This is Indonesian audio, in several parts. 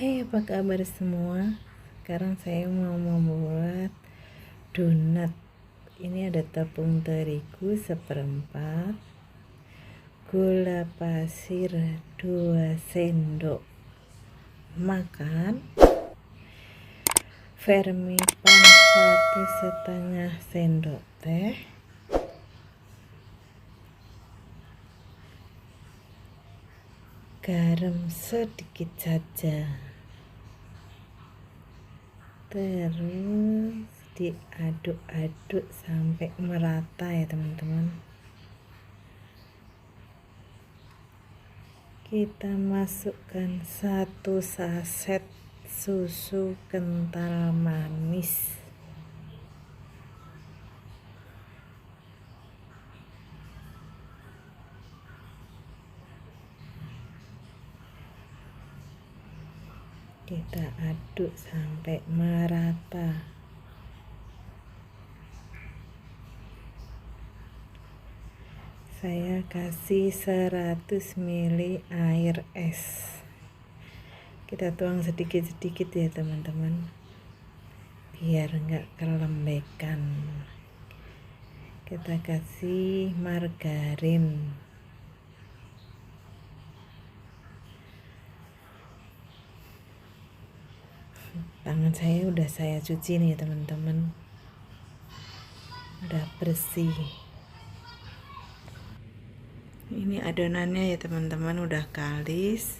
Hai, apa kabar semua? Sekarang saya mau membuat donat. Ini ada tepung terigu seperempat, gula pasir 2 sendok makan, vermipan 1,5 sendok teh, garam sedikit saja, terus diaduk-aduk sampai merata ya teman-teman. Kita masukkan 1 saset susu kental manis, kita aduk sampai merata. Saya kasih 100 ml air es. Kita tuang sedikit-sedikit ya teman-teman, biar enggak kelembekan. Kita kasih margarin. Tangan saya udah saya cuci nih teman-teman, udah bersih. Ini adonannya ya teman-teman, udah kalis.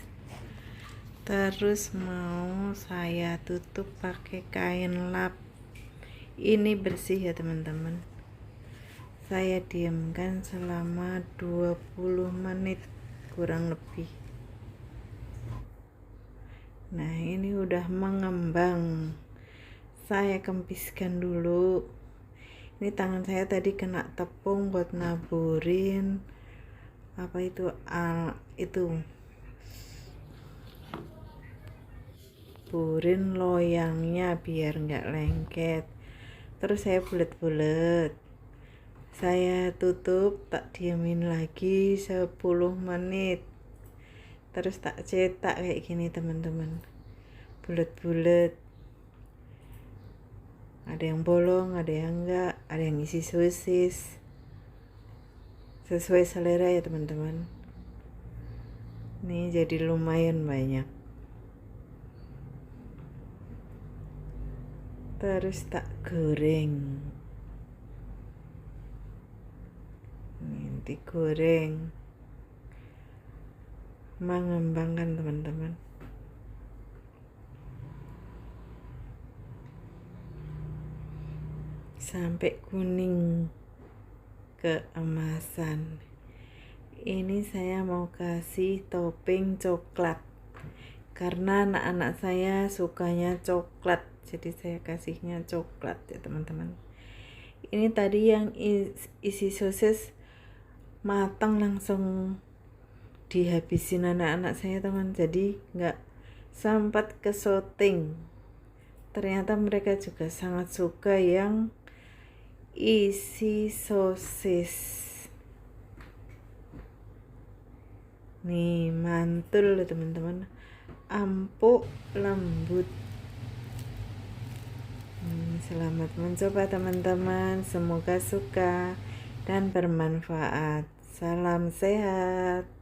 Terus mau saya tutup pakai kain lap. Ini bersih ya teman-teman. Saya diamkan selama 20 menit kurang lebih. Nah, ini udah mengembang. Saya kempiskan dulu. Ini tangan saya tadi kena tepung buat naburin burin loyangnya biar nggak lengket. Terus saya bulet-bulet, saya tutup, tak diamin lagi 10 menit. Terus tak cetak kayak gini teman-teman, bulet-bulet. Ada yang bolong, ada yang enggak, ada yang isi sosis, sesuai selera ya teman-teman. Nih jadi lumayan banyak. Terus tak goreng. Nih digoreng, mengembangkan teman-teman. Sampai kuning keemasan. Ini saya mau kasih topping coklat karena anak-anak saya sukanya coklat, jadi saya kasihnya coklat ya teman-teman. Ini tadi yang isi sosis matang langsung dihabisin anak-anak saya teman, jadi nggak sempat ke syuting. Ternyata mereka juga sangat suka yang isi sosis. Nih mantul teman-teman, empuk lembut. Selamat mencoba teman-teman, semoga suka dan bermanfaat. Salam sehat.